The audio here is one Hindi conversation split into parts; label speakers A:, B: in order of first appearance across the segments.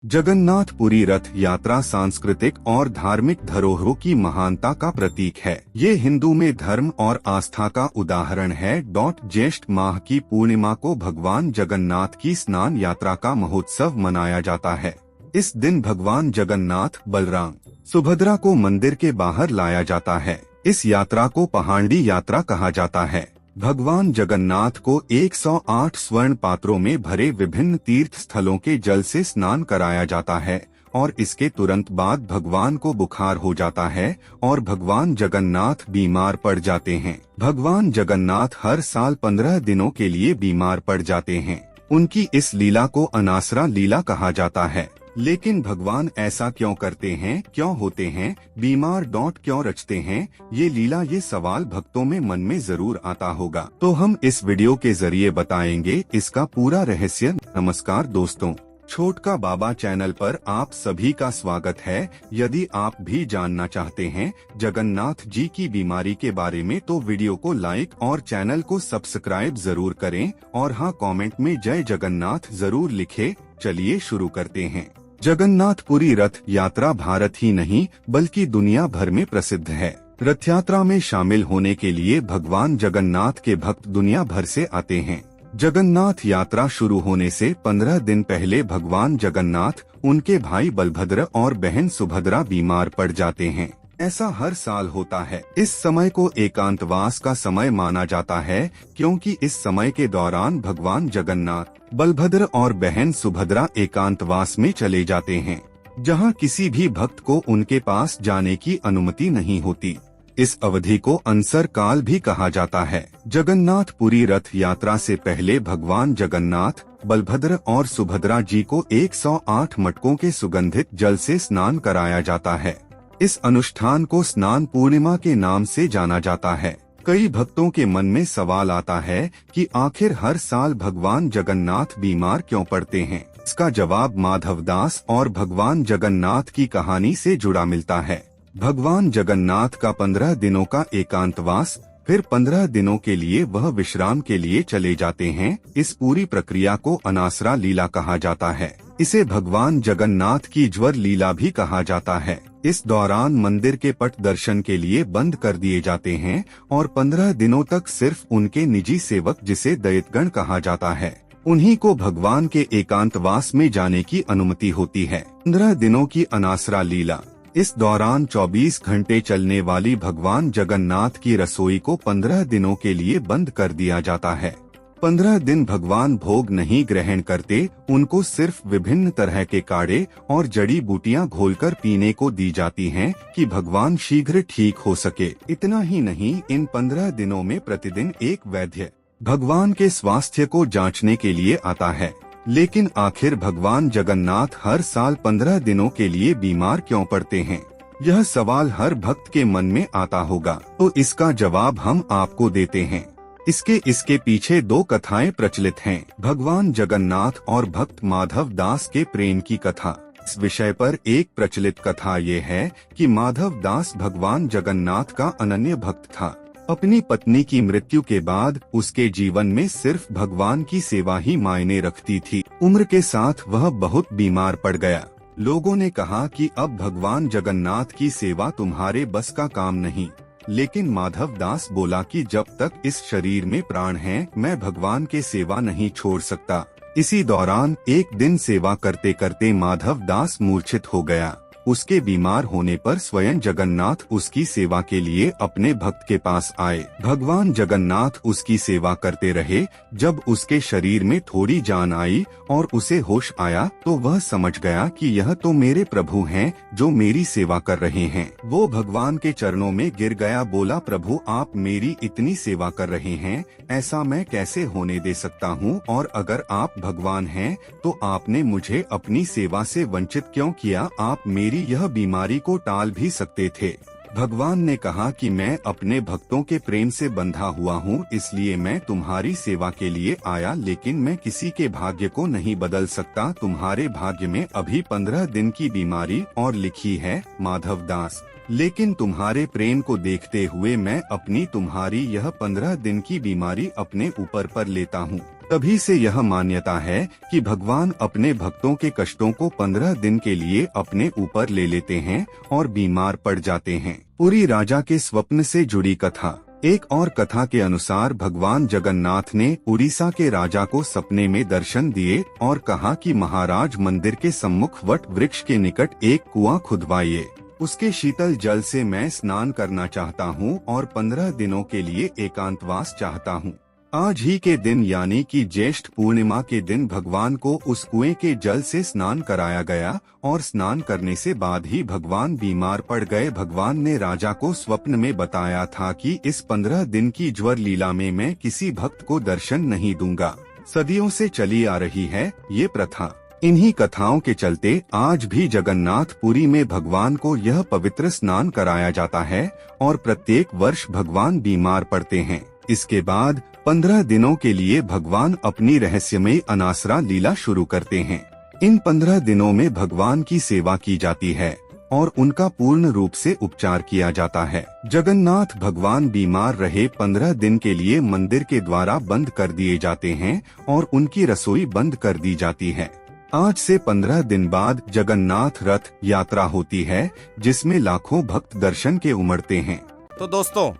A: जगन्नाथपुरी रथ यात्रा सांस्कृतिक और धार्मिक धरोहरों की महानता का प्रतीक है। ये हिंदू में धर्म और आस्था का उदाहरण है। ज्येष्ठ माह की पूर्णिमा को भगवान जगन्नाथ की स्नान यात्रा का महोत्सव मनाया जाता है। इस दिन भगवान जगन्नाथ, बलराम, सुभद्रा को मंदिर के बाहर लाया जाता है। इस यात्रा को पहांडी यात्रा कहा जाता है। भगवान जगन्नाथ को 108 स्वर्ण पात्रों में भरे विभिन्न तीर्थ स्थलों के जल से स्नान कराया जाता है और इसके तुरंत बाद भगवान को बुखार हो जाता है और भगवान जगन्नाथ बीमार पड़ जाते हैं। भगवान जगन्नाथ हर साल 15 दिनों के लिए बीमार पड़ जाते हैं। उनकी इस लीला को अनासरा लीला कहा जाता है। लेकिन भगवान ऐसा क्यों करते हैं, क्यों होते हैं, बीमार क्यों रचते हैं, ये लीला, ये सवाल भक्तों में मन में जरूर आता होगा। तो हम इस वीडियो के जरिए बताएंगे इसका पूरा रहस्य। नमस्कार दोस्तों, छोटका बाबा चैनल पर आप सभी का स्वागत है। यदि आप भी जानना चाहते हैं जगन्नाथ जी की बीमारी के बारे में तो वीडियो को लाइक और चैनल को सब्सक्राइब जरूर करें और हाँ, कमेंट में जय जगन्नाथ जरूर लिखें। चलिए शुरू करते हैं। जगन्नाथपुरी रथ यात्रा भारत ही नहीं बल्कि दुनिया भर में प्रसिद्ध है। रथ यात्रा में शामिल होने के लिए भगवान जगन्नाथ के भक्त दुनिया भर से आते हैं। जगन्नाथ यात्रा शुरू होने से 15 दिन पहले भगवान जगन्नाथ, उनके भाई बलभद्र और बहन सुभद्रा बीमार पड़ जाते हैं। ऐसा हर साल होता है। इस समय को एकांतवास का समय माना जाता है क्योंकि इस समय के दौरान भगवान जगन्नाथ, बलभद्र और बहन सुभद्रा एकांतवास में चले जाते हैं, जहां किसी भी भक्त को उनके पास जाने की अनुमति नहीं होती। इस अवधि को अनसर काल भी कहा जाता है। जगन्नाथपुरी रथ यात्रा से पहले भगवान जगन्नाथ, बलभद्र और सुभद्रा जी को 108 मटकों के सुगंधित जल से स्नान कराया जाता है। इस अनुष्ठान को स्नान पूर्णिमा के नाम से जाना जाता है। कई भक्तों के मन में सवाल आता है कि आखिर हर साल भगवान जगन्नाथ बीमार क्यों पड़ते हैं। इसका जवाब माधवदास और भगवान जगन्नाथ की कहानी से जुड़ा मिलता है। भगवान जगन्नाथ का 15 दिनों का एकांतवास, फिर 15 दिनों के लिए वह विश्राम के लिए चले जाते हैं। इस पूरी प्रक्रिया को अनासरा लीला कहा जाता है। इसे भगवान जगन्नाथ की ज्वर लीला भी कहा जाता है। इस दौरान मंदिर के पट दर्शन के लिए बंद कर दिए जाते हैं और 15 दिनों तक सिर्फ उनके निजी सेवक, जिसे दैत्यगण कहा जाता है, उन्हीं को भगवान के एकांतवास में जाने की अनुमति होती है। 15 दिनों की अनासरा लीला। इस दौरान 24 घंटे चलने वाली भगवान जगन्नाथ की रसोई को 15 दिनों के लिए बंद कर दिया जाता है। 15 दिन भगवान भोग नहीं ग्रहण करते। उनको सिर्फ विभिन्न तरह के काढ़े और जड़ी बूटियां घोलकर पीने को दी जाती हैं कि भगवान शीघ्र ठीक हो सके। इतना ही नहीं, इन 15 दिनों में प्रतिदिन एक वैद्य भगवान के स्वास्थ्य को जांचने के लिए आता है। लेकिन आखिर भगवान जगन्नाथ हर साल 15 दिनों के लिए बीमार क्यों पड़ते हैं? यह सवाल हर भक्त के मन में आता होगा, तो इसका जवाब हम आपको देते हैं। इसके पीछे 2 कथाएं प्रचलित हैं। भगवान जगन्नाथ और भक्त माधव दास के प्रेम की कथा। इस विषय पर एक प्रचलित कथा ये है कि माधव दास भगवान जगन्नाथ का अनन्य भक्त था। अपनी पत्नी की मृत्यु के बाद उसके जीवन में सिर्फ भगवान की सेवा ही मायने रखती थी। उम्र के साथ वह बहुत बीमार पड़ गया। लोगों ने कहा कि अब भगवान जगन्नाथ की सेवा तुम्हारे बस का काम नहीं। लेकिन माधव दास बोला कि जब तक इस शरीर में प्राण है, मैं भगवान के सेवा नहीं छोड़ सकता। इसी दौरान एक दिन सेवा करते करते माधव दास मूर्छित हो गया। उसके बीमार होने पर स्वयं जगन्नाथ उसकी सेवा के लिए अपने भक्त के पास आए। भगवान जगन्नाथ उसकी सेवा करते रहे। जब उसके शरीर में थोड़ी जान आई और उसे होश आया तो वह समझ गया कि यह तो मेरे प्रभु हैं जो मेरी सेवा कर रहे हैं। वो भगवान के चरणों में गिर गया, बोला, प्रभु आप मेरी इतनी सेवा कर रहे हैं, ऐसा मैं कैसे होने दे सकता हूँ? और अगर आप भगवान हैं तो आपने मुझे अपनी सेवा से वंचित क्यों किया? आप मेरी यह बीमारी को टाल भी सकते थे। भगवान ने कहा कि मैं अपने भक्तों के प्रेम से बंधा हुआ हूँ, इसलिए मैं तुम्हारी सेवा के लिए आया, लेकिन मैं किसी के भाग्य को नहीं बदल सकता। तुम्हारे भाग्य में अभी 15 दिन की बीमारी और लिखी है। माधव दास लेकिन तुम्हारे प्रेम को देखते हुए मैं अपनी तुम्हारी यह 15 दिन की बीमारी अपने ऊपर पर लेता हूँ। तभी से यह मान्यता है कि भगवान अपने भक्तों के कष्टों को 15 दिन के लिए अपने ऊपर ले लेते हैं और बीमार पड़ जाते हैं। पुरी राजा के स्वप्न से जुड़ी कथा। एक और कथा के अनुसार भगवान जगन्नाथ ने उड़ीसा के राजा को सपने में दर्शन दिए और कहा कि महाराज मंदिर के सम्मुख वट वृक्ष के निकट एक कुआं खुदवाइए। उसके शीतल जल से मैं स्नान करना चाहता हूँ और 15 दिनों के लिए एकांतवास चाहता हूँ। आज ही के दिन यानी कि ज्येष्ठ पूर्णिमा के दिन भगवान को उस कुएं के जल से स्नान कराया गया और स्नान करने से बाद ही भगवान बीमार पड़ गए। भगवान ने राजा को स्वप्न में बताया था कि इस 15 दिन की ज्वर लीला में मैं किसी भक्त को दर्शन नहीं दूंगा। सदियों से चली आ रही है ये प्रथा। इन्हीं कथाओं के चलते आज भी जगन्नाथपुरी में भगवान को यह पवित्र स्नान कराया जाता है और प्रत्येक वर्ष भगवान बीमार पड़ते हैं। इसके बाद 15 दिनों के लिए भगवान अपनी रहस्यमयी अनासरा लीला शुरू करते हैं। इन 15 दिनों में भगवान की सेवा की जाती है और उनका पूर्ण रूप से उपचार किया जाता है। जगन्नाथ भगवान बीमार रहे 15 दिन के लिए मंदिर के द्वारा बंद कर दिए जाते हैं और उनकी रसोई बंद कर दी जाती है। आज से 15 दिन बाद जगन्नाथ रथ यात्रा होती है जिसमें लाखों भक्त दर्शन के उमड़ते हैं।
B: तो दोस्तों,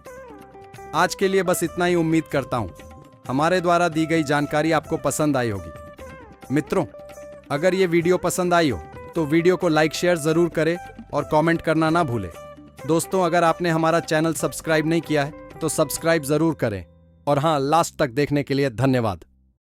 B: आज के लिए बस इतना ही। उम्मीद करता हूँ हमारे द्वारा दी गई जानकारी आपको पसंद आई होगी। मित्रों, अगर ये वीडियो पसंद आई हो तो वीडियो को लाइक शेयर जरूर करें और कमेंट करना ना भूलें। दोस्तों, अगर आपने हमारा चैनल सब्सक्राइब नहीं किया है तो सब्सक्राइब जरूर करें। और हाँ, लास्ट तक देखने के लिए धन्यवाद।